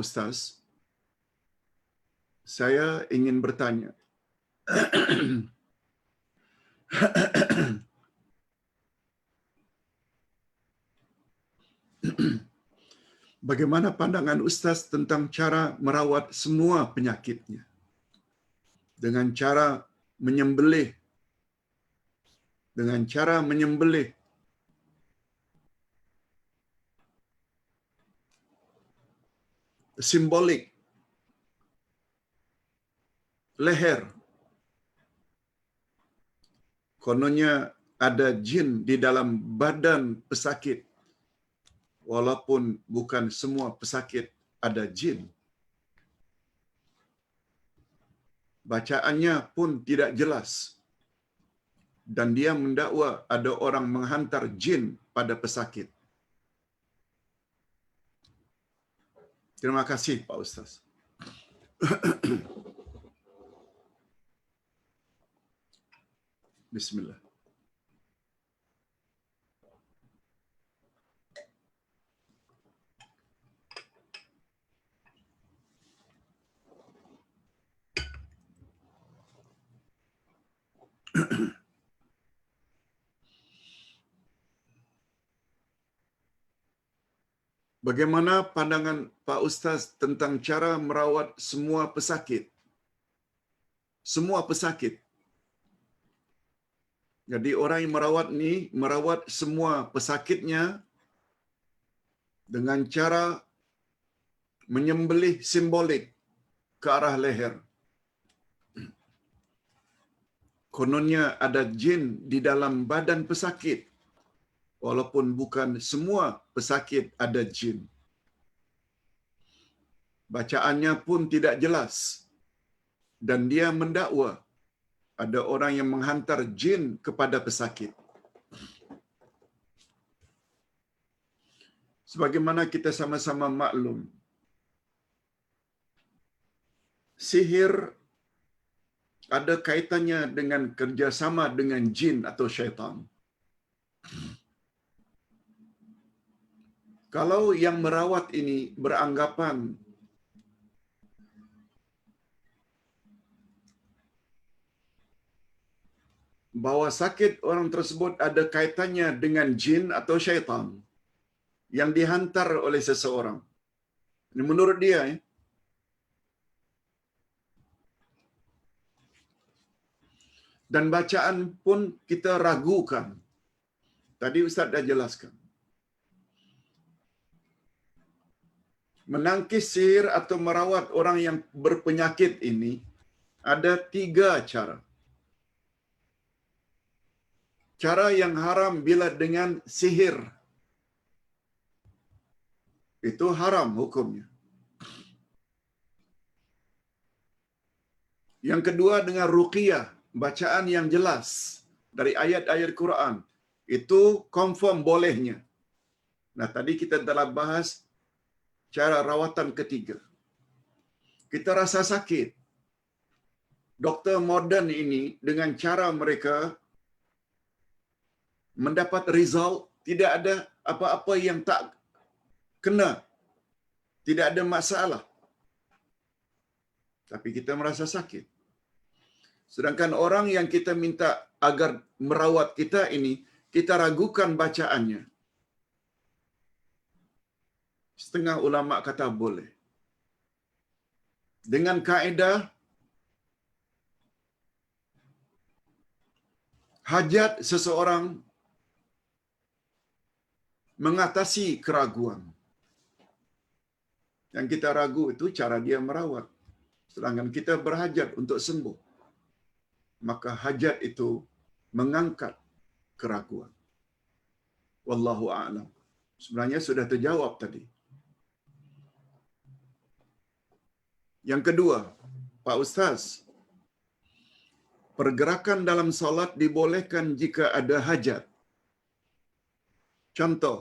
Ustaz, saya ingin bertanya. Bagaimana pandangan Ustaz tentang cara merawat semua penyakitnya? Dengan cara menyembelih. Dengan cara menyembelih simbolik leher. Kononnya ada jin di dalam badan pesakit. Walaupun bukan semua pesakit ada jin. Bacaannya pun tidak jelas. Dan dia mendakwa ada orang menghantar jin pada pesakit. Terima kasih Pak Ustaz. Bismillah. Bagaimana pandangan Pak Ustaz tentang cara merawat semua pesakit? Semua pesakit. Jadi orang yang merawat semua pesakitnya dengan cara menyembelih simbolik ke arah leher. Kononnya ada jin di dalam badan pesakit. Walaupun bukan semua pesakit ada jin. Bacaannya pun tidak jelas. Dan dia mendakwa ada orang yang menghantar jin kepada pesakit. Sebagaimana kita sama-sama maklum, sihir ada kaitannya dengan kerjasama dengan jin atau syaitan. Kalau yang merawat ini beranggapan bahwa sakit orang tersebut ada kaitannya dengan jin atau syaitan yang dihantar oleh seseorang. Ini menurut dia. Dan bacaan pun kita ragukan. Tadi Ustaz dah jelaskan. Menangkis sihir atau merawat orang yang berpenyakit ini ada 3 cara. Cara yang haram bila dengan sihir. Itu haram hukumnya. Yang kedua dengan ruqyah, bacaan yang jelas dari ayat-ayat Quran. Itu confirm bolehnya. Nah, tadi kita telah bahas cara rawatan ketiga. Kita rasa sakit. Doktor moden ini dengan cara mereka mendapat result, tidak ada apa-apa yang tak kena. Tidak ada masalah. Tapi kita merasa sakit. Sedangkan orang yang kita minta agar merawat kita ini, kita ragukan bacaannya. Setengah ulama kata boleh. Dengan kaedah hajat seseorang mengatasi keraguan. Yang kita ragu itu cara dia merawat. Sedangkan kita berhajat untuk sembuh. Maka hajat itu mengangkat keraguan. Wallahu a'lam. Sebenarnya sudah terjawab tadi. Yang kedua, Pak Ustaz, pergerakan dalam solat dibolehkan jika ada hajat. Contoh,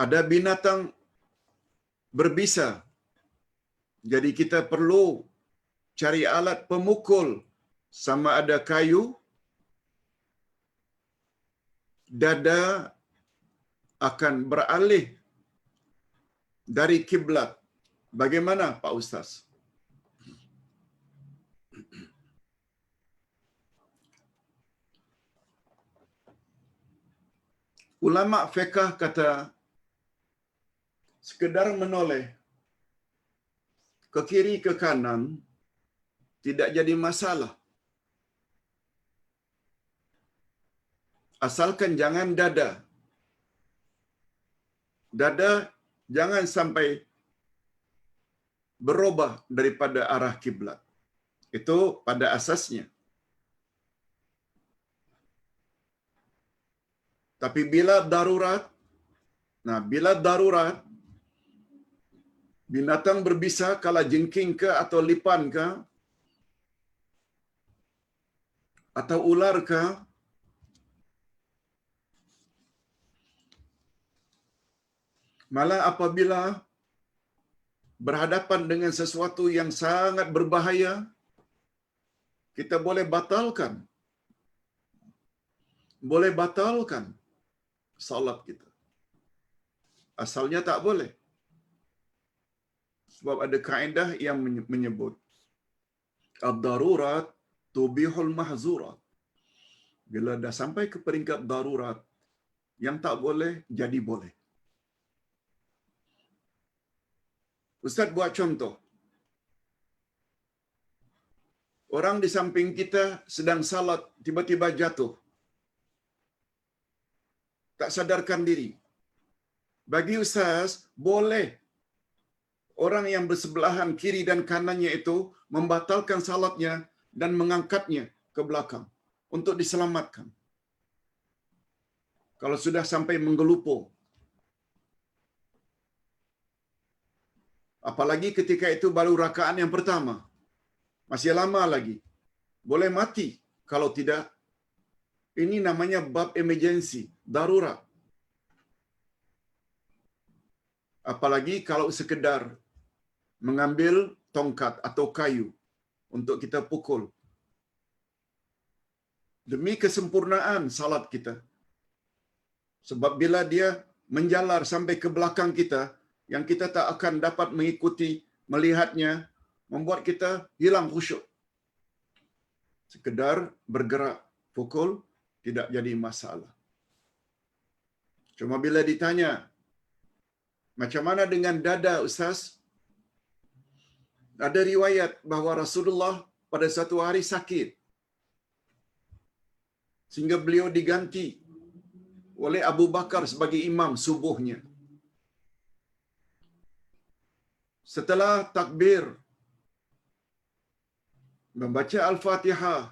ada binatang berbisa. Jadi kita perlu cari alat pemukul, sama ada kayu, dada, akan beralih dari kiblat. Bagaimana Pak Ustaz? Ulama fiqh kata sekedar menoleh ke kiri ke kanan tidak jadi masalah. Asalkan jangan dada. Dada jangan sampai berubah daripada arah kiblat. Itu pada asasnya. Tapi bila darurat, bila darurat, binatang berbisa, kala jengking ke atau lipan ke, atau ular ke, malah apabila berhadapan dengan sesuatu yang sangat berbahaya, kita boleh batalkan. Boleh batalkan salat kita. Asalnya tak boleh. Sebab ada kaedah yang menyebut ad-darurat tubihul mahzurat. Bila dah sampai ke peringkat darurat, yang tak boleh jadi boleh. Ustaz buat contoh. Orang di samping kita sedang salat, tiba-tiba jatuh. Tak sadarkan diri. Bagi Ustaz, boleh orang yang bersebelahan kiri dan kanannya itu membatalkan salatnya dan mengangkatnya ke belakang untuk diselamatkan. Kalau sudah sampai menggelupur. Apalagi ketika itu baru rakaat yang pertama. Masih lama lagi. Boleh mati kalau tidak. Ini namanya bab emergency, darurat. Apalagi kalau sekedar mengambil tongkat atau kayu untuk kita pukul. Demi kesempurnaan salat kita. Sebab bila dia menjalar sampai ke belakang kita, yang kita tak akan dapat mengikuti, melihatnya, membuat kita hilang khusyuk. Sekedar bergerak, pukul, tidak jadi masalah. Cuma bila ditanya, macam mana dengan dada Ustaz? Ada riwayat bahawa Rasulullah pada satu hari sakit. Sehingga beliau diganti oleh Abu Bakar sebagai imam subuhnya. Setelah takbir, membaca Al-Fatihah,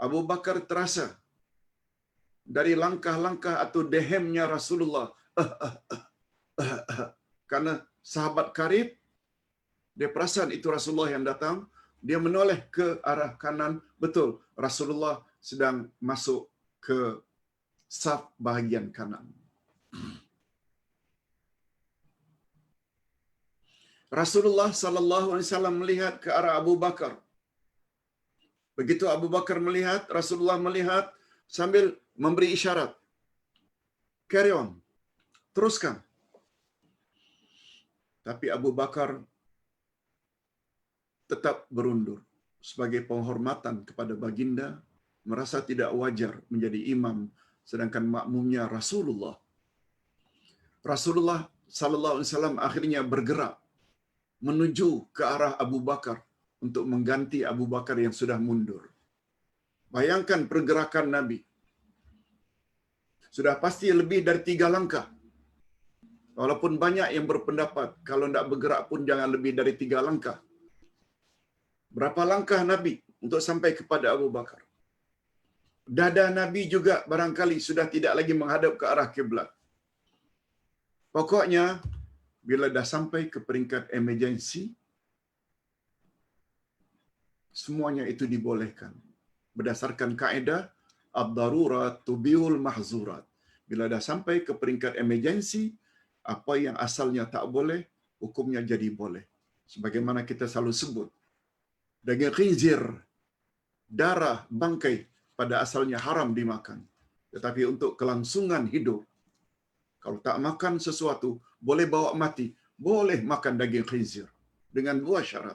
Abu Bakar terasa dari langkah-langkah atau dehemnya Rasulullah. Karena sahabat karib, dia perasan itu Rasulullah yang datang, dia menoleh ke arah kanan, betul, Rasulullah sedang masuk ke saf bahagian kanan. Rasulullah sallallahu alaihi wasallam melihat ke arah Abu Bakar. Begitu Abu Bakar melihat, Rasulullah melihat sambil memberi isyarat. Carry on. Teruskan. Tapi Abu Bakar tetap berundur sebagai penghormatan kepada baginda, merasa tidak wajar menjadi imam sedangkan makmumnya Rasulullah. Rasulullah sallallahu alaihi wasallam akhirnya bergerak menuju ke arah Abu Bakar untuk mengganti Abu Bakar yang sudah mundur. Bayangkan pergerakan Nabi. Sudah pasti lebih dari 3 langkah. Walaupun banyak yang berpendapat, kalau tidak bergerak pun jangan lebih dari 3 langkah. Berapa langkah Nabi untuk sampai kepada Abu Bakar? Dada Nabi juga barangkali sudah tidak lagi menghadap ke arah kiblat. Pokoknya, bila dah sampai ke peringkat emergency, semuanya itu dibolehkan. Berdasarkan kaedah, ad-darurat tubihul mahzurat. Bila dah sampai ke peringkat emergency, apa yang asalnya tak boleh, hukumnya jadi boleh. Sebagaimana kita selalu sebut, daging khinzir, darah, bangkai pada asalnya haram dimakan. Tetapi untuk kelangsungan hidup, Kalau tak makan sesuatu, boleh bawa mati. Boleh makan daging khinzir. Dengan dua syarat.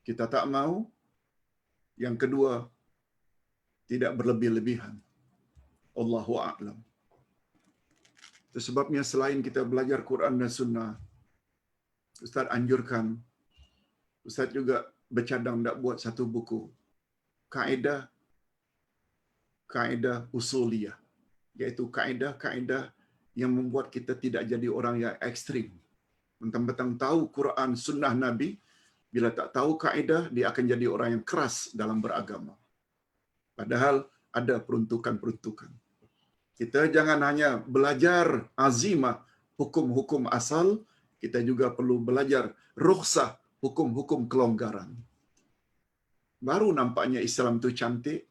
Kita tak mau. Yang kedua, tidak berlebih-lebihan. Allahu a'lam. Itu sebabnya selain kita belajar Quran dan Sunnah, Ustaz anjurkan, Ustaz juga bercadang nak buat satu buku. Kaedah usuliyah. Iaitu kaedah-kaedah yang membuat kita tidak jadi orang yang ekstrim. Mentang-mentang tahu Quran, Sunnah Nabi, bila tak tahu kaedah, dia akan jadi orang yang keras dalam beragama. Padahal ada peruntukan-peruntukan. Kita jangan hanya belajar azimah, hukum-hukum asal, kita juga perlu belajar rukhsah, hukum-hukum kelonggaran. Baru nampaknya Islam itu cantik,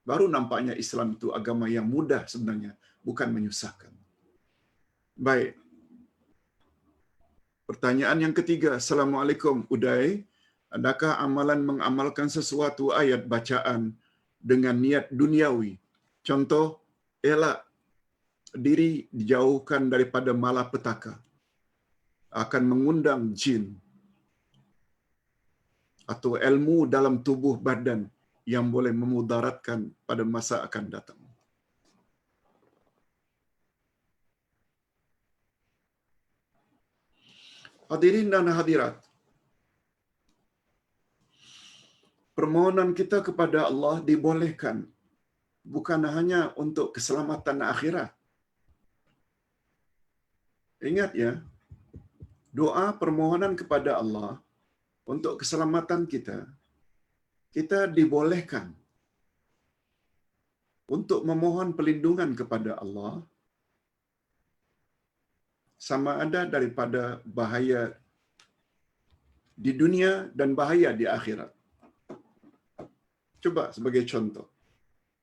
baru nampaknya Islam itu agama yang mudah sebenarnya, bukan menyusahkan. Baik. Pertanyaan yang ketiga. Assalamualaikum Uday. Adakah amalan mengamalkan sesuatu ayat bacaan dengan niat duniawi? Contoh, elak diri dijauhkan daripada malapetaka, akan mengundang jin, atau ilmu dalam tubuh badan yang boleh memudaratkan pada masa akan datang. Hadirin dan hadirat, permohonan kita kepada Allah dibolehkan bukan hanya untuk keselamatan akhirat. Ingat ya, doa permohonan kepada Allah untuk keselamatan kita, kita dibolehkan untuk memohon perlindungan kepada Allah sama ada daripada bahaya di dunia dan bahaya di akhirat. Coba sebagai contoh.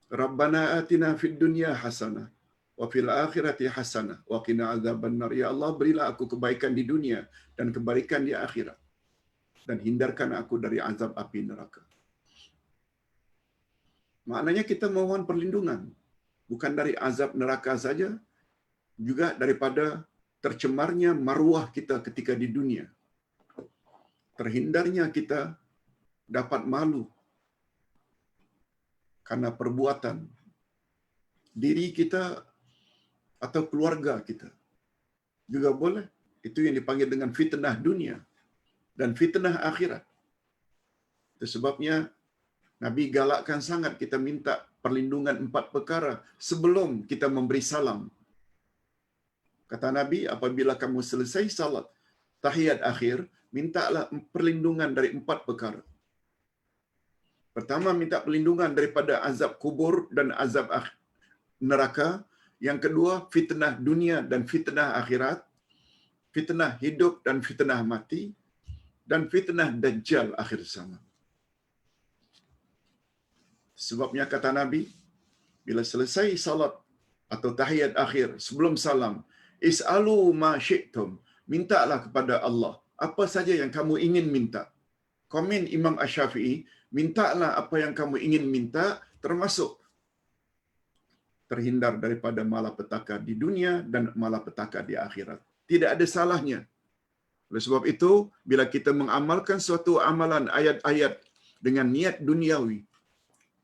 Rabbana atina fid dunya hasanah wa fil akhirati hasanah wa qina adzabannar. Ya Allah, berilah aku kebaikan di dunia dan kebaikan di akhirat, dan hindarkan aku dari azab api neraka. Maknanya kita mohon perlindungan bukan dari azab neraka saja, juga daripada tercemarnya maruah kita ketika di dunia. Terhindarnya kita dapat malu karena perbuatan diri kita atau keluarga kita. Juga boleh. Itu yang dipanggil dengan fitnah dunia dan fitnah akhirat. Itu sebabnya Nabi galakkan sangat kita minta perlindungan 4 perkara sebelum kita memberi salam. Kata Nabi, apabila kamu selesai salat tahiyat akhir, mintalah perlindungan dari 4 perkara. Pertama, minta perlindungan daripada azab kubur dan azab neraka. Yang kedua, fitnah dunia dan fitnah akhirat. Fitnah hidup dan fitnah mati. Dan fitnah dajjal akhir zaman. Sebabnya kata Nabi, bila selesai salat atau tahiyat akhir sebelum salam, is'alu ma syi'tum, mintalah kepada Allah apa saja yang kamu ingin minta. Komen Imam Asy-Syafi'i, mintalah apa yang kamu ingin minta, termasuk terhindar daripada malapetaka di dunia dan malapetaka di akhirat. Tidak ada salahnya. Oleh sebab itu, bila kita mengamalkan suatu amalan ayat-ayat dengan niat duniawi,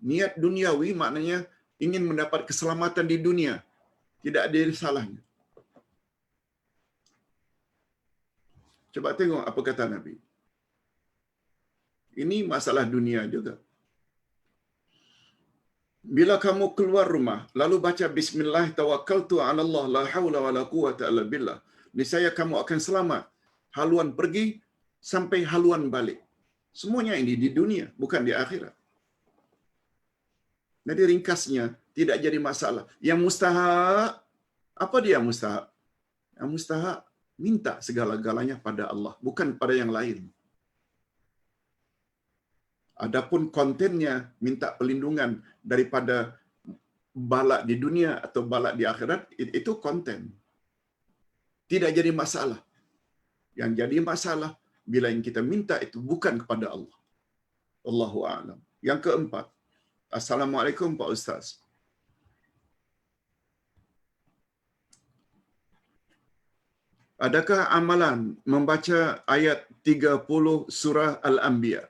niat duniawi maknanya ingin mendapat keselamatan di dunia, tidak ada salahnya. Coba tengok apa kata Nabi. Ini masalah dunia juga. Bila kamu keluar rumah, lalu baca bismillah tawakkaltu 'ala Allah la haula wala quwwata illa billah, niscaya kamu akan selamat haluan pergi sampai haluan balik. Semuanya ini di dunia, bukan di akhirat. Jadi ringkasnya tidak jadi masalah. Yang mustahak, apa dia mustahak? Yang mustahak minta segala-galanya pada Allah, bukan pada yang lain. Adapun kontennya minta perlindungan daripada balak di dunia atau balak di akhirat, itu konten. Tidak jadi masalah. Yang jadi masalah bila yang kita minta itu bukan kepada Allah. Allahu a'lam. Yang keempat. Assalamualaikum Pak Ustaz. Adakah amalan membaca ayat 30 surah Al-Anbiya?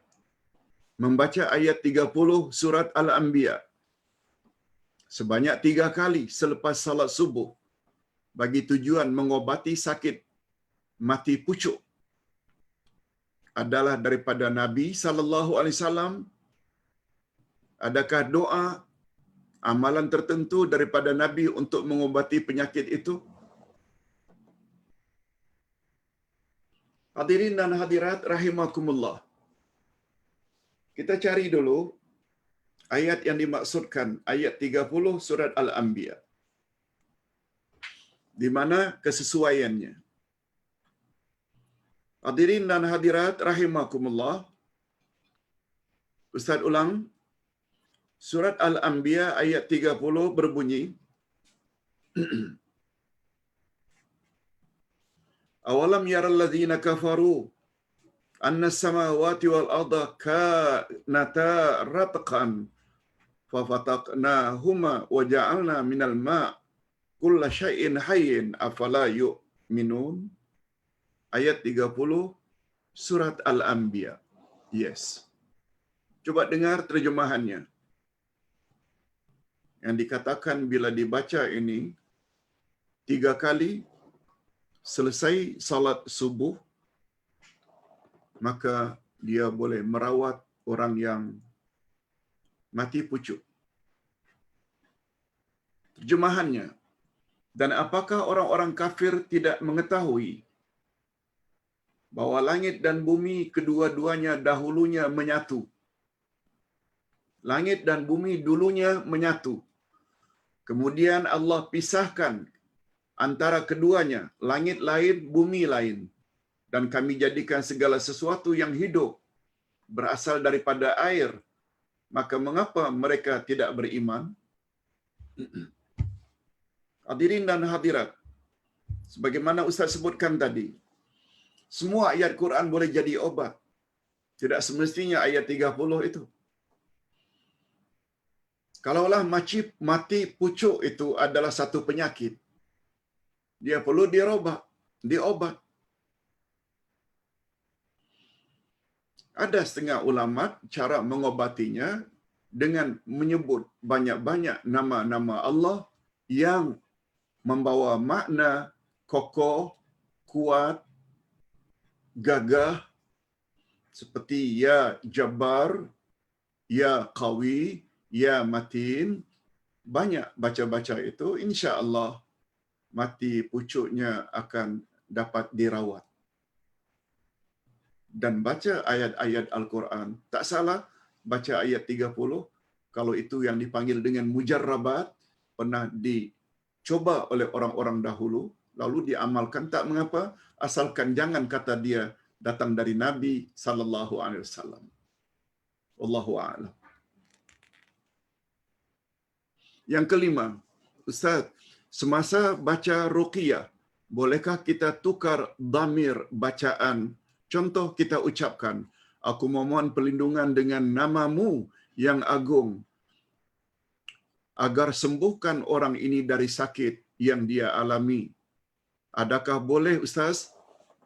Membaca ayat 30 surat Al-Anbiya sebanyak 3 kali selepas salat subuh bagi tujuan mengobati sakit mati pucuk adalah daripada Nabi sallallahu alaihi wasallam? Adakah doa amalan tertentu daripada Nabi untuk mengobati penyakit itu? Hadirin dan hadirat rahimakumullah. Kita cari dulu ayat yang dimaksudkan, ayat 30 surat Al-Anbiya. Di mana kesesuaiannya? Hadirin dan hadirat rahimakumullah. Ustaz ulang. Surat Al-Anbiya ayat 30 berbunyi, Awalam yaral ladzina kafaru anna as-samawati wal arda kanata ratqan fafataqnahuma wa ja'alna minal ma' kulla syai'in hayyin afala yu'minun. Ayat 30 surat Al-Anbiya. Yes. Coba dengar terjemahannya. Yang dikatakan bila dibaca ini 3 kali selesai salat subuh, maka dia boleh merawat orang yang mati pucuk. Terjemahannya, dan apakah orang-orang kafir tidak mengetahui bahwa langit dan bumi kedua-duanya dahulunya menyatu? Langit dan bumi dulunya menyatu. Kemudian Allah pisahkan antara keduanya, langit lain, bumi lain. Dan kami jadikan segala sesuatu yang hidup berasal daripada air. Maka mengapa mereka tidak beriman? Hadirin dan hadirat, sebagaimana Ustaz sebutkan tadi, semua ayat Quran boleh jadi obat. Tidak semestinya ayat 30 itu. Kalaulah mati pucuk itu adalah satu penyakit, dia perlu diobat. Ada setengah ulama cara mengobatinya dengan menyebut banyak-banyak nama-nama Allah yang membawa makna kokoh, kuat, gagah, seperti Ya Jabbar, Ya Qawi, Ya Matin. Banyak baca-baca itu, insya-Allah mati pucuknya akan dapat dirawat. Dan baca ayat-ayat Al-Quran. Tak salah baca ayat 30, kalau itu yang dipanggil dengan mujarrabat, pernah dicoba oleh orang-orang dahulu, lalu diamalkan, tak mengapa, asalkan jangan kata dia datang dari Nabi sallallahu alaihi wasallam. Wallahu a'lam. Yang kelima, Ustaz, semasa baca ruqyah, bolehkah kita tukar dhamir bacaan? Contoh kita ucapkan, aku memohon perlindungan dengan namamu yang agung, agar sembuhkan orang ini dari sakit yang dia alami. Adakah boleh, Ustaz?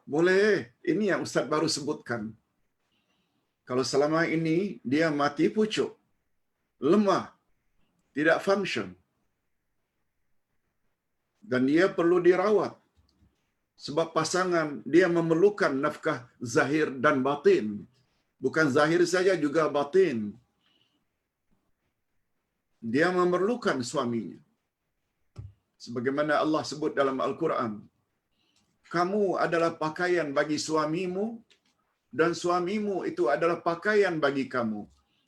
Boleh. Ini yang Ustaz baru sebutkan. Kalau selama ini dia mati pucuk, lemah, tidak function, dan dia perlu dirawat, sebab pasangan dia memerlukan nafkah zahir dan batin. Bukan zahir saja, juga batin. Dia memerlukan suaminya. Sebagaimana Allah sebut dalam Al-Quran, kamu adalah pakaian bagi suamimu, dan suamimu itu adalah pakaian bagi kamu.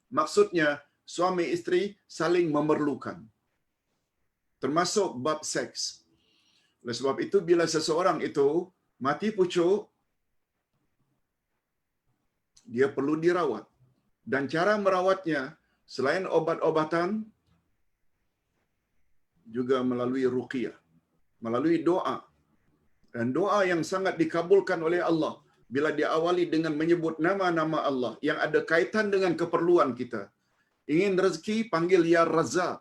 Maksudnya, suami isteri saling memerlukan. Termasuk bab seks. Oleh sebab itu, bila seseorang itu mati pucuk, dia perlu dirawat. Dan cara merawatnya, selain obat-obatan, juga melalui ruqyah, melalui doa. Dan doa yang sangat dikabulkan oleh Allah, bila diawali dengan menyebut nama-nama Allah yang ada kaitan dengan keperluan kita. Ingin rezeki, panggil Ya Razzaq.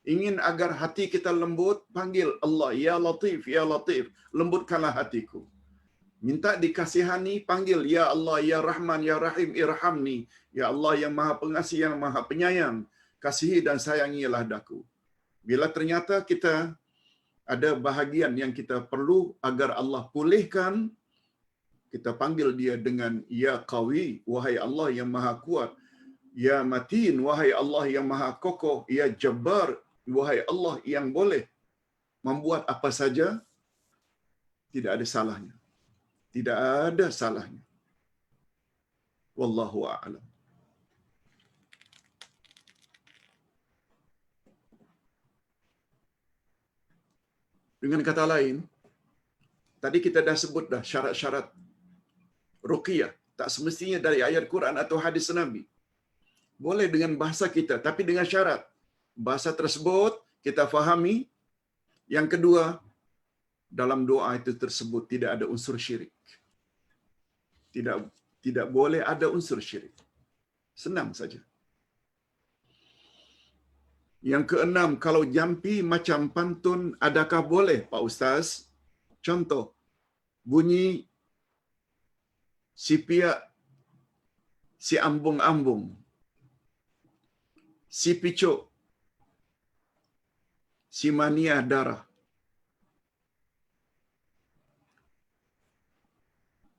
Ingin agar hati kita lembut, panggil Allah, Ya Latif, Ya Latif, lembutkanlah hatiku. Minta dikasihani, panggil Ya Allah, Ya Rahman, Ya Rahim, irhamni. Ya Allah yang Maha Pengasih, yang Maha Penyayang, kasihi dan sayangilah daku. Bila ternyata kita ada bahagian yang kita perlu agar Allah pulihkan, kita panggil dia dengan Ya Qawi, wahai Allah yang Maha Kuat. Ya Matin, wahai Allah yang Maha Kokoh. Ya Jabbar, wahai Allah yang boleh membuat apa saja, tidak ada salahnya. Tidak ada salahnya. Wallahu a'lam. Dengan kata lain, tadi kita dah sebut dah syarat-syarat ruqyah. Tak semestinya dari ayat Quran atau hadis Nabi. Boleh dengan bahasa kita, tapi dengan syarat. Bahasa tersebut kita fahami. Yang kedua, dalam doa itu tersebut tidak ada unsur syirik. Tidak boleh ada unsur syirik. Senang saja. Yang keenam, kalau jampi macam pantun, adakah boleh, Pak Ustaz? Contoh, bunyi si piak, si ambung-ambung, si picuk, si mania darah.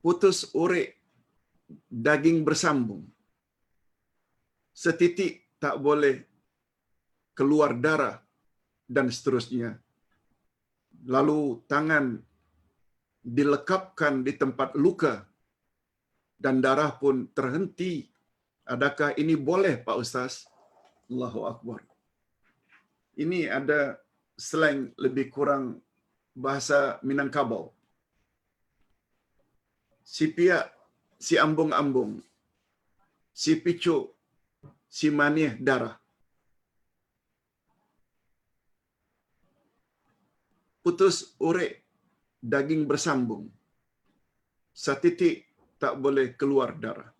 Putus urik, daging bersambung. Setitik tak boleh keluar darah dan seterusnya. Lalu tangan dilekapkan di tempat luka dan darah pun terhenti. Adakah ini boleh, Pak Ustaz? Allahu Akbar. Ini ada slang lebih kurang bahasa Minangkabau. Si piak, si ambung-ambung, si picuk, si manih darah. Putus urik, daging bersambung. Setitik tak boleh keluar darah.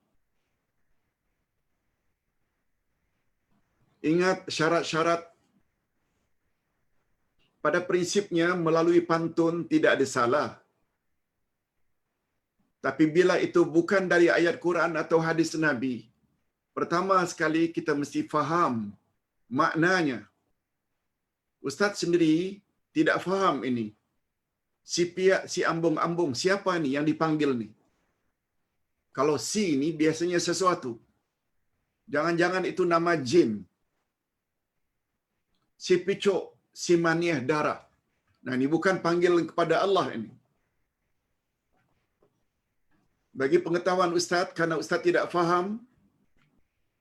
Ingat syarat-syarat. Pada prinsipnya melalui pantun tidak ada salah. Tapi bila itu bukan dari ayat Quran atau hadis Nabi, pertama sekali kita mesti faham maknanya. Ustaz sendiri tidak faham ini. Si piak, si ambung-ambung, siapa ni yang dipanggil ni? Kalau si ni biasanya sesuatu. Jangan-jangan itu nama jin. Si picuk, si maniah darah. Nah, ini bukan panggilan kepada Allah ini. Bagi pengetahuan Ustaz, karena Ustaz tidak faham,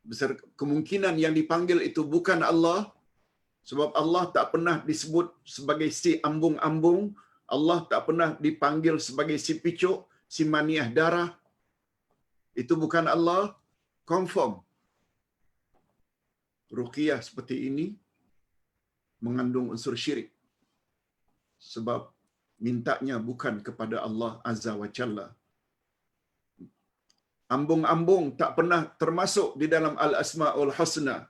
besar kemungkinan yang dipanggil itu bukan Allah, sebab Allah tak pernah disebut sebagai si ambung-ambung, Allah tak pernah dipanggil sebagai si picuk, si maniah darah. Itu bukan Allah, confirm. Ruqyah seperti ini mengandung unsur syirik. Sebab mintanya bukan kepada Allah Azza wa Jalla. Ambung-ambung tak pernah termasuk di dalam Al-Asma'ul Husna.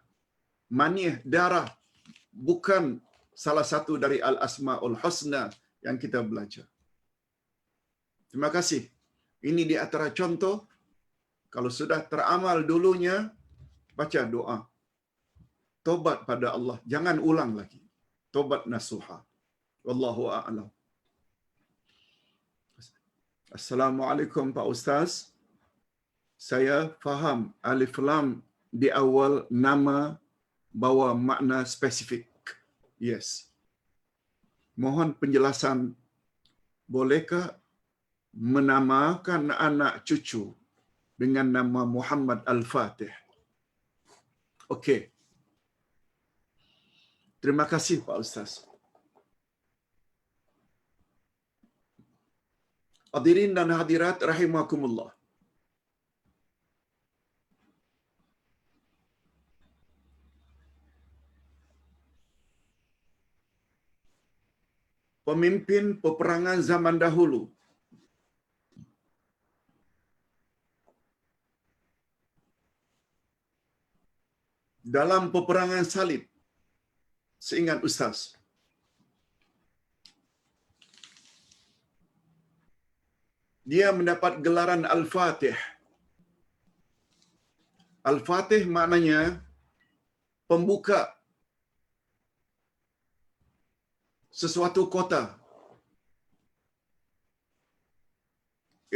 Manih darah bukan salah satu dari Al-Asma'ul Husna yang kita belajar. Terima kasih. Ini di antara contoh, kalau sudah teramal dulunya, baca doa. Tobat pada Allah. Jangan ulang lagi. Tobat nasuha. Wallahu a'lam. Assalamualaikum Pak Ustaz. Saya faham alif lam di awal nama bawa makna spesifik. Yes. Mohon penjelasan, bolehkah menamakan anak cucu dengan nama Muhammad Al-Fatih? Okey. Terima kasih Pak Ustaz. Hadirin dan hadirat rahimakumullah. Pemimpin peperangan zaman dahulu dalam peperangan salib seingat Ustaz. Dia mendapat gelaran Al-Fatih. Al-Fatih maknanya pembuka sesuatu kota.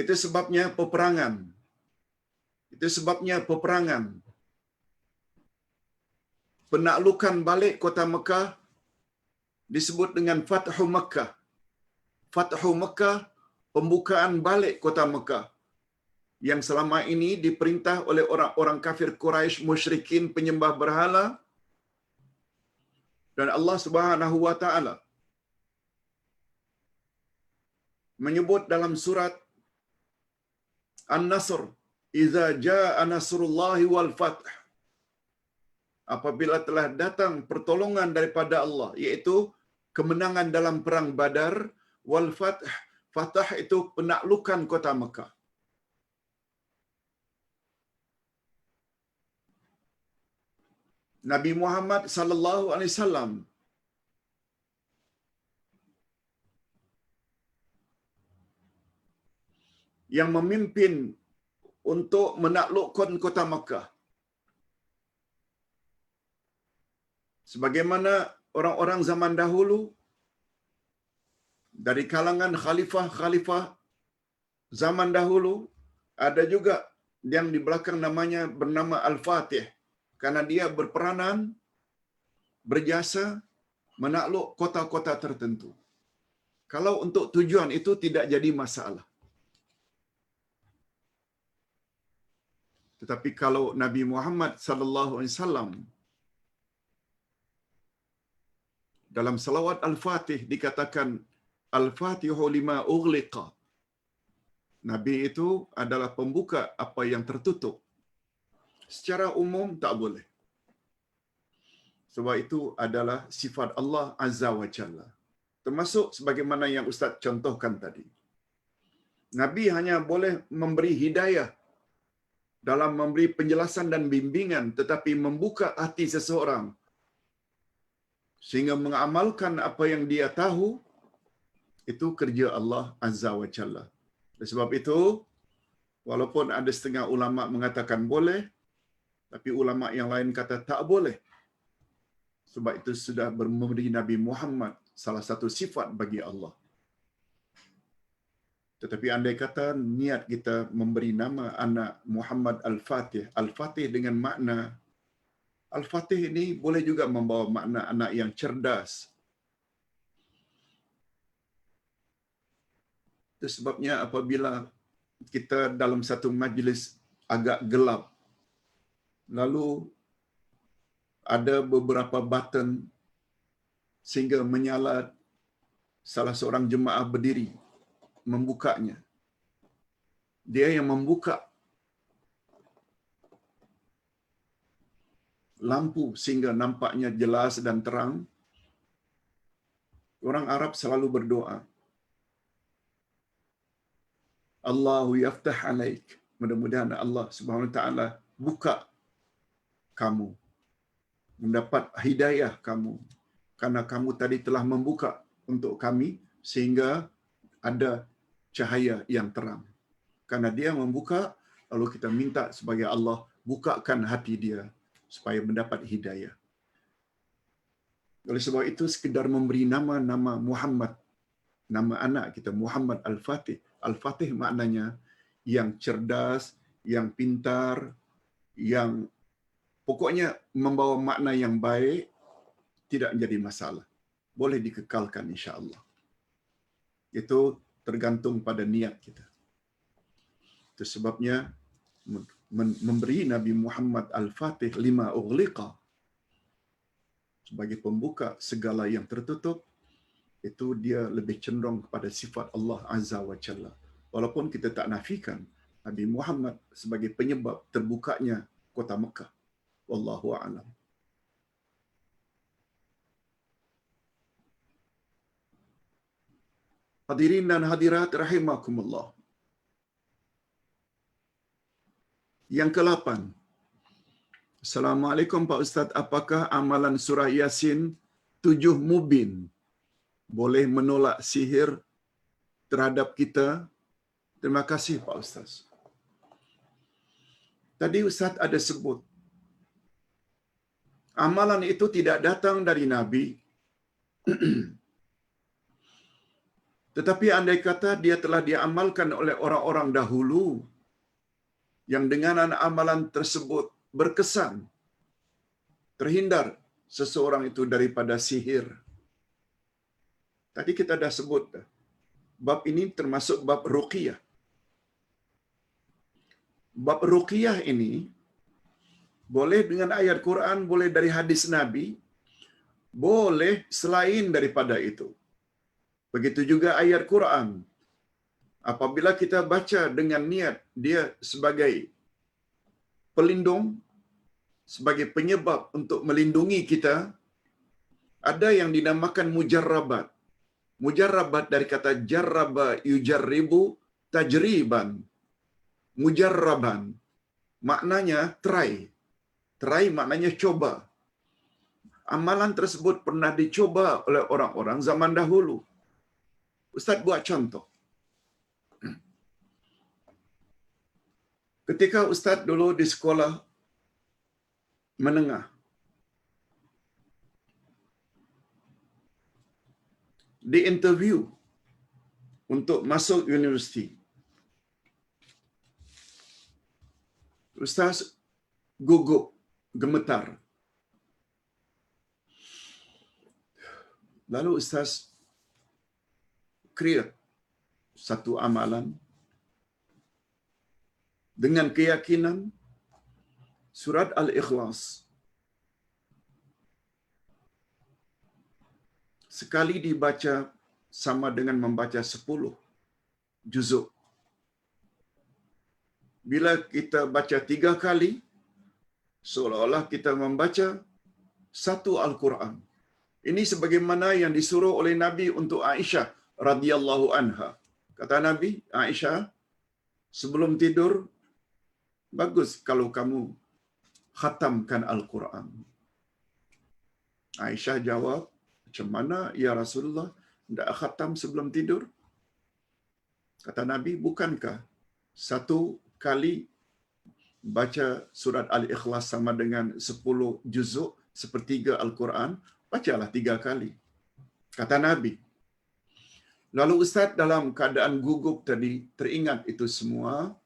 Itu sebabnya peperangan. Itu sebabnya peperangan. Penaklukan balik kota Mekah disebut dengan Fathu Mekah. Fathu Mekah, pembukaan balik kota Mekah. Yang selama ini diperintah oleh orang-orang kafir Quraisy, musyrikin, penyembah berhala. Dan Allah Subhanahu wa taala menyebut dalam surat An-Nasr, "Idza jaa nasrullahi wal fath." Apabila telah datang pertolongan daripada Allah, yaitu kemenangan dalam perang Badar, wal fath, fatah itu penaklukan kota Mekah. Nabi Muhammad sallallahu alaihi wasallam yang memimpin untuk menaklukkan kota Mekah. Sebagaimana orang-orang zaman dahulu dari kalangan khalifah-khalifah zaman dahulu, ada juga yang di belakang namanya bernama Al-Fatih, karena dia berperanan, berjasa menakluk kota-kota tertentu. Kalau untuk tujuan itu tidak jadi masalah. Tetapi kalau Nabi Muhammad sallallahu alaihi wasallam dalam salawat Al-Fatih dikatakan Al-Fatihu lima ughliqa. Nabi itu adalah pembuka apa yang tertutup. Secara umum tak boleh. Sebab itu adalah sifat Allah Azza wa Jalla. Termasuk sebagaimana yang Ustaz contohkan tadi. Nabi hanya boleh memberi hidayah dalam memberi penjelasan dan bimbingan, tetapi membuka hati seseorang sehingga mengamalkan apa yang dia tahu, itu kerja Allah Azza wa Jalla. Oleh sebab itu, walaupun ada setengah ulama mengatakan boleh, tapi ulama yang lain kata tak boleh. Sebab itu sudah memberi Nabi Muhammad salah satu sifat bagi Allah. Tetapi andai kata niat kita memberi nama anak Muhammad Al-Fatih, Al-Fatih dengan makna Al-Fatih ini boleh juga membawa makna anak yang cerdas. Itu sebabnya apabila kita dalam satu majlis agak gelap, lalu ada beberapa button sehingga menyala salah seorang jemaah berdiri membukanya. Dia yang membuka lampu sehingga nampaknya jelas dan terang. Orang Arab selalu berdoa, Allahu yaftah alaik. Mudah-mudahan Allah Subhanahu wa taala buka kamu, mendapat hidayah kamu, karena kamu tadi telah membuka untuk kami sehingga ada cahaya yang terang. Karena dia membuka, lalu kita minta sebagai Allah bukakan hati dia supaya mendapat hidayah. Oleh sebab itu sekedar memberi nama Muhammad, nama anak kita Muhammad Al-Fatih. Al-Fatih maknanya yang cerdas, yang pintar, yang pokoknya membawa makna yang baik, tidak menjadi masalah. Boleh dikekalkan insya-Allah. Itu tergantung pada niat kita. Itu sebabnya memberi Nabi Muhammad Al-Fatih lima ughliqa sebagai pembuka segala yang tertutup, itu dia lebih cenderung kepada sifat Allah Azza wa Jalla. Walaupun kita tak nafikan Nabi Muhammad sebagai penyebab terbukanya kota Mekah. Wallahu a'lam. Hadirin dan hadirat rahimakumullah. Yang ke-8. Assalamualaikum Pak Ustaz, apakah amalan surah Yasin 7 mubin. Boleh menolak sihir terhadap kita. Terima kasih Pak Ustaz. Tadi Ustaz ada sebut, amalan itu tidak datang dari Nabi. Tetapi andai kata dia telah diamalkan oleh orang-orang dahulu, yang dengan amalan tersebut berkesan, terhindar seseorang itu daripada sihir. Tadi kita dah sebut, bab ini termasuk bab ruqyah. Bab ruqyah ini boleh dengan ayat Quran, boleh dari hadis Nabi, boleh selain daripada itu. Begitu juga ayat Quran. Apabila kita baca dengan niat dia sebagai pelindung, sebagai penyebab untuk melindungi kita, ada yang dinamakan mujarrabat. Mujarrabat dari kata jarraba yujarribu tajriban. Mujarraban maknanya try. Try maknanya coba. Amalan tersebut pernah dicoba oleh orang-orang zaman dahulu. Ustaz buat contoh. Ketika Ustaz dulu di sekolah menengah, di interview untuk masuk universiti, Ustaz gugup, gemetar. Lalu Ustaz create satu amalan dengan keyakinan surat Al-Ikhlas. Sekali dibaca sama dengan membaca 10 juzuk. Bila kita baca 3 kali, seolah-olah kita membaca satu Al-Quran. Ini sebagaimana yang disuruh oleh Nabi untuk Aisyah radhiyallahu anha. Kata Nabi, Aisyah, sebelum tidur, bagus kalau kamu khatamkan Al-Quran. Aisyah jawab, macam mana ya Rasulullah, tidak khatam sebelum tidur? Kata Nabi, bukankah satu kali baca surat Al-Ikhlas sama dengan 10 juzuk, sepertiga Al-Quran, bacalah 3 kali. Kata Nabi. Lalu Ustaz dalam keadaan gugup tadi, teringat itu semua.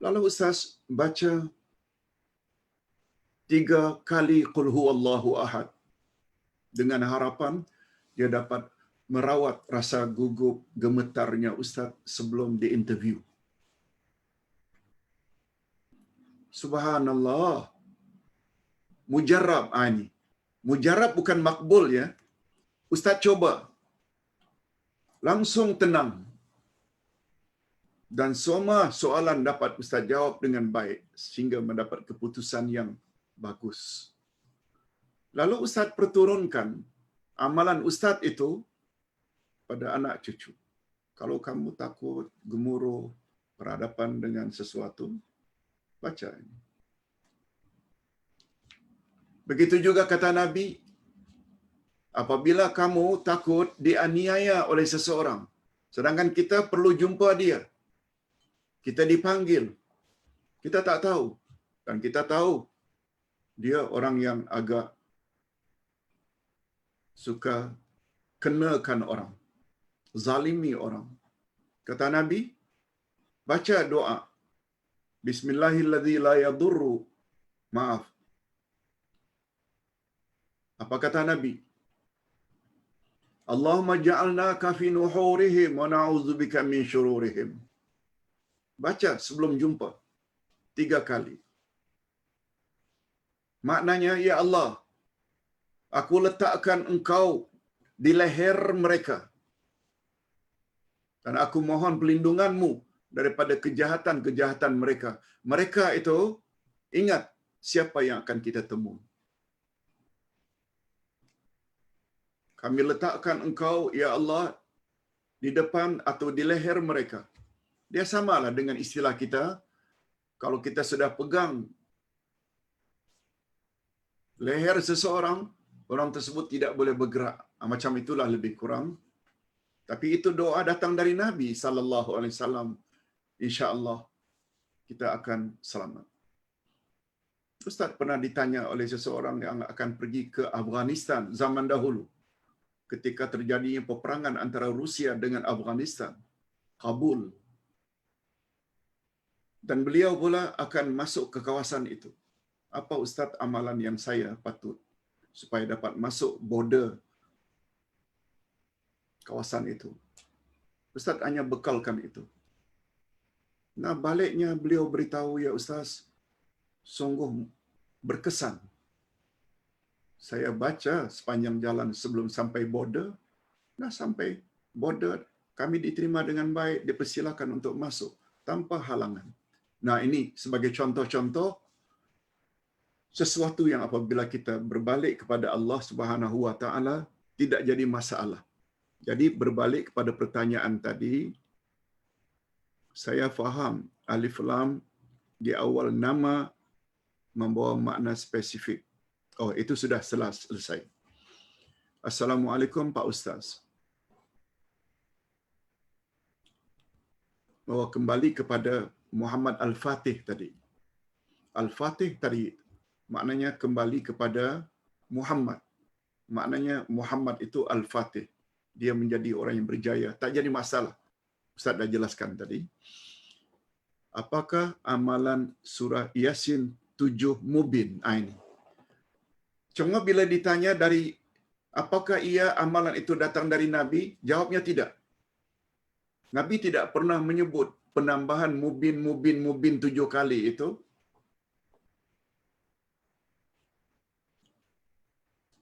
Lalu Ustaz baca 3 kali Qul huwallahu ahad. Dengan harapan dia dapat merawat rasa gugup, gemetarnya Ustaz sebelum diinterview. Subhanallah. Mujarrab ini. Mujarrab bukan makbul ya. Ustaz coba. Langsung tenang. Dan semua soalan dapat Ustaz jawab dengan baik sehingga mendapat keputusan yang bagus. Lalu Ustaz perturunkan amalan Ustaz itu pada anak cucu. Kalau kamu takut, gemuruh, berhadapan dengan sesuatu, baca ini. Begitu juga kata Nabi, apabila kamu takut dianiaya oleh seseorang, sedangkan kita perlu jumpa dia, kita dipanggil, kita tak tahu, dan kita tahu dia orang yang agak suka kenakan orang, zalimi orang. Kata Nabi, baca doa, Bismillahilladzi la yadurru, maaf. Apa kata Nabi? Allahumma ja'alnaka fi nuhurihim wa na'udzubika min syururihim. Baca sebelum jumpa 3 kali. Maknanya, ya Allah, aku letakkan engkau di leher mereka. Dan aku mohon pelindunganmu daripada kejahatan-kejahatan mereka. Mereka itu, ingat siapa yang akan kita temui. Kami letakkan engkau, ya Allah, di depan atau di leher mereka. Dia samalah dengan istilah kita, kalau kita sudah pegang leher seseorang, orang tersebut tidak boleh bergerak. Macam itulah lebih kurang. Tapi itu doa datang dari Nabi sallallahu alaihi wasallam. Insya-Allah kita akan selamat. Ustaz pernah ditanya oleh seseorang yang akan pergi ke Afghanistan zaman dahulu ketika terjadinya peperangan antara Rusia dengan Afghanistan, Kabul. Dan beliau pula akan masuk ke kawasan itu. Apa Ustaz amalan yang saya patut supaya dapat masuk border kawasan itu? Ustaz hanya bekalkan itu. Nah, baliknya beliau beritahu, ya Ustaz, sungguh berkesan. Saya baca sepanjang jalan sebelum sampai border. Nah, sampai border, kami diterima dengan baik, dipersilakan untuk masuk tanpa halangan. Nah, ini sebagai contoh-contoh sesuatu yang apabila kita berbalik kepada Allah Subhanahu wa taala tidak jadi masalah. Jadi berbalik kepada pertanyaan tadi, saya faham alif lam di awal nama membawa makna spesifik. Oh, itu sudah selesai. Assalamualaikum Pak Ustaz. Bahwa kembali kepada Muhammad Al-Fatih tadi. Al-Fatih tadi maknanya kembali kepada Muhammad. Maknanya Muhammad itu Al-Fatih. Dia menjadi orang yang berjaya. Tak jadi masalah. Ustaz dah jelaskan tadi. Apakah amalan surah Yasin 7 mubin? Ini. Cuma bila ditanya dari apakah ia amalan itu datang dari Nabi, jawabnya tidak. Nabi tidak pernah menyebut penambahan mubin 7 kali itu.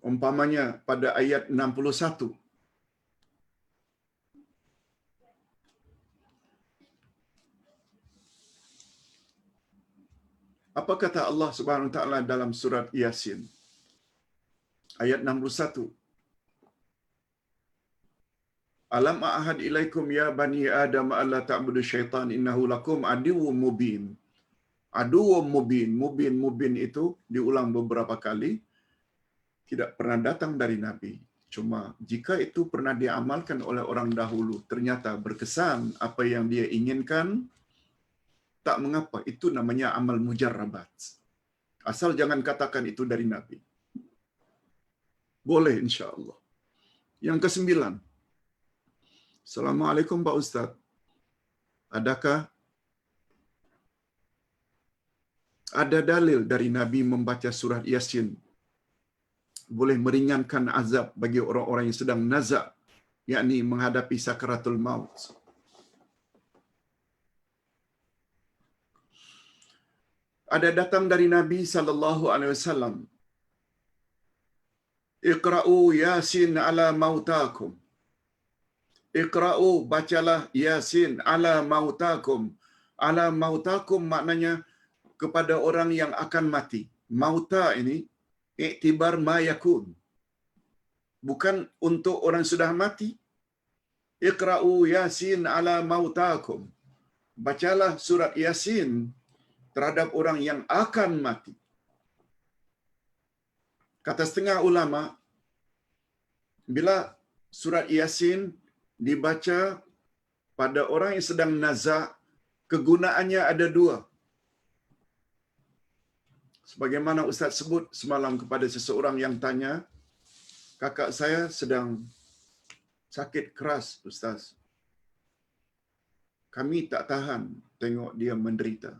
Umpamanya pada ayat 61. Apa kata Allah Subhanahu wa taala dalam surat Yasin? Ayat 61. Alam a'had ilaikum ya bani Adam alla ta'budu syaitan innahu lakum aduwwum mubin. Aduwwum mubin. Mubin itu diulang beberapa kali. Tidak pernah datang dari Nabi. Cuma jika itu pernah diamalkan oleh orang dahulu, ternyata berkesan apa yang dia inginkan, tak mengapa. Itu namanya amal mujarrabat. Asal jangan katakan itu dari Nabi. Boleh insya-Allah. Yang ke-9. Assalamualaikum Pak Ustaz. Adakah ada dalil dari Nabi membaca surat Yasin boleh meringankan azab bagi orang-orang yang sedang nazak, yakni menghadapi sakaratul maut? Ada datang dari Nabi sallallahu alaihi wasallam, Iqra'u Yasin ala mautakum. Iqra'u, bacalah Yasin ala mautakum. Ala mautakum maknanya kepada orang yang akan mati. Mauta ini iktibar ma yakun. Bukan untuk orang sudah mati. Iqra'u Yasin ala mautakum. Bacalah surat Yasin terhadap orang yang akan mati. Kata setengah ulama, bila surat Yasin dibaca pada orang yang sedang nazak, kegunaannya ada 2. Sebagaimana Ustaz sebut semalam kepada seseorang yang tanya, kakak saya sedang sakit keras, Ustaz. Kami tak tahan tengok dia menderita.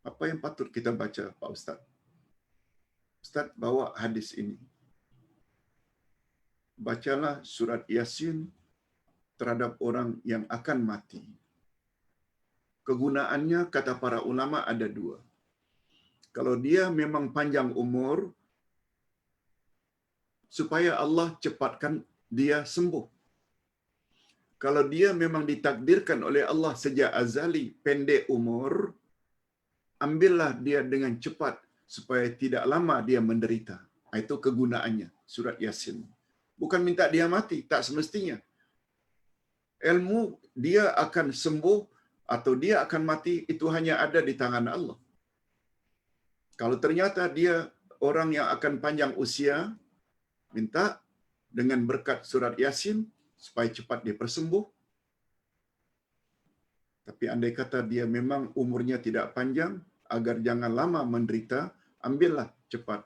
Apa yang patut kita baca, Pak Ustaz? Ustaz bawa hadis ini. Bacalah surat Yasin terhadap orang yang akan mati. Kegunaannya, kata para ulama, ada 2. Kalau dia memang panjang umur, supaya Allah cepatkan dia sembuh. Kalau dia memang ditakdirkan oleh Allah sejak azali pendek umur, ambillah dia dengan cepat supaya tidak lama dia menderita. Itu kegunaannya surat Yasin. Bukan minta dia mati, tak semestinya. Ilmu dia akan sembuh atau dia akan mati itu hanya ada di tangan Allah. Kalau ternyata dia orang yang akan panjang usia, minta dengan berkat surat Yasin supaya cepat dia bersembuh. Tapi andai kata dia memang umurnya tidak panjang, agar jangan lama menderita, ambillah cepat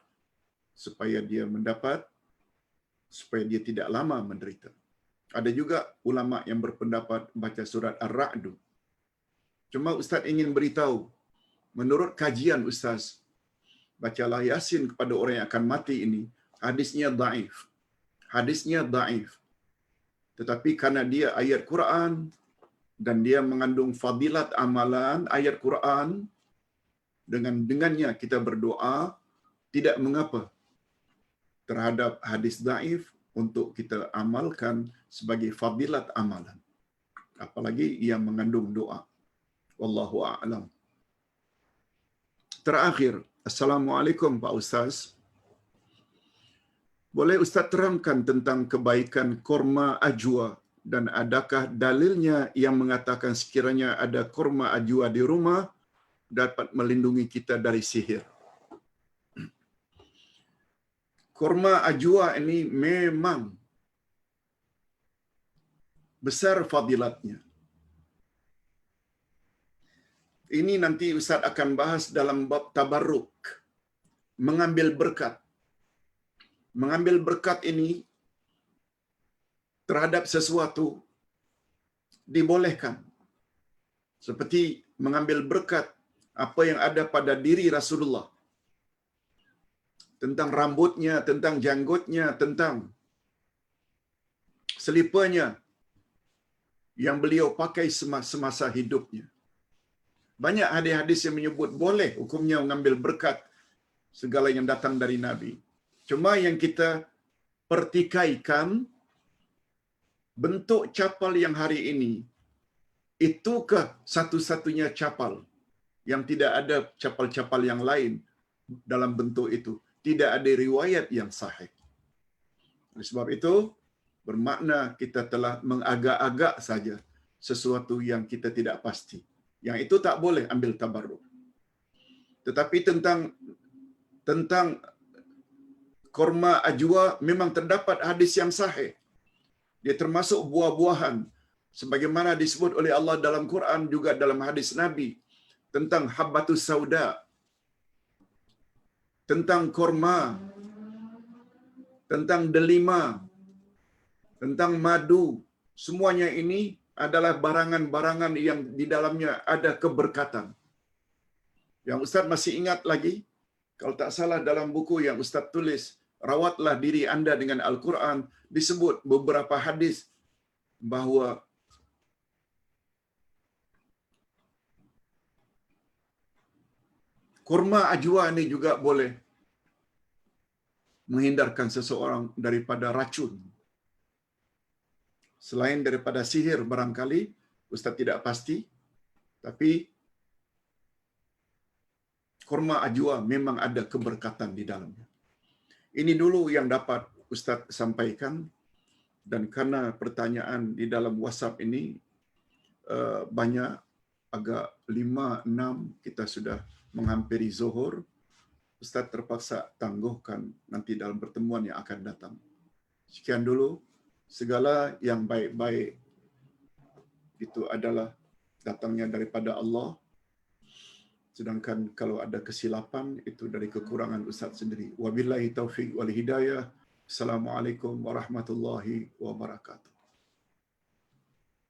supaya dia mendapat, supaya dia tidak lama menderita. Ada juga ulama yang berpendapat baca surat Ar-Ra'd. Cuma Ustaz ingin beritahu, menurut kajian Ustaz, bacalah Yasin kepada orang yang akan mati ini, hadisnya dhaif. Hadisnya dhaif. Tetapi karena dia ayat Quran dan dia mengandung fadilat amalan ayat Quran, dengannya kita berdoa, tidak mengapa terhadap hadis dhaif untuk kita amalkan sebagai fadilat amalan. Apalagi yang mengandung doa. Wallahu a'lam. Terakhir, Assalamualaikum Pak Ustaz. Boleh Ustaz terangkan tentang kebaikan kurma ajwa dan adakah dalilnya yang mengatakan sekiranya ada kurma ajwa di rumah dapat melindungi kita dari sihir? Kurma ajwa ini memang besar fadilatnya. Ini nanti Ustaz akan bahas dalam bab tabarruk, mengambil berkat. Mengambil berkat ini terhadap sesuatu dibolehkan. Seperti mengambil berkat apa yang ada pada diri Rasulullah. Tentang rambutnya, tentang janggutnya, tentang selipanya yang beliau pakai semasa hidupnya. Banyak hadis-hadis yang menyebut boleh hukumnya mengambil berkat segala yang datang dari Nabi. Cuma yang kita pertikaikan bentuk capal yang hari ini, itukah satu-satunya capal yang tidak ada capal-capal yang lain dalam bentuk itu? Tidak ada riwayat yang sahih. Oleh sebab itu, bermakna kita telah mengagak-agak saja sesuatu yang kita tidak pasti. Yang itu tak boleh ambil tabarruk. Tetapi tentang kurma ajwa memang terdapat hadis yang sahih. Dia termasuk buah-buahan sebagaimana disebut oleh Allah dalam Quran, juga dalam hadis Nabi, tentang habbatus sauda, tentang kurma, tentang delima, tentang madu. Semuanya ini adalah barangan-barangan yang di dalamnya ada keberkatan. Yang Ustaz masih ingat lagi, kalau tak salah dalam buku yang Ustaz tulis, Rawatlah Diri Anda dengan Al-Quran, disebut beberapa hadis bahawa kurma ajwa ini juga boleh menghindarkan seseorang daripada racun. Selain daripada sihir barangkali, Ustaz tidak pasti, tapi kurma ajwa memang ada keberkatan di dalamnya. Ini dulu yang dapat Ustaz sampaikan, dan karena pertanyaan di dalam WhatsApp ini banyak, agak 5-6 kita sudah menghampiri zuhur, Ustaz terpaksa tangguhkan nanti dalam pertemuan yang akan datang. Sekian dulu, segala yang baik-baik itu adalah datangnya daripada Allah. Sedangkan kalau ada kesilapan, itu dari kekurangan Ustaz sendiri. Wabillahi taufiq wal hidayah. Assalamualaikum warahmatullahi wabarakatuh.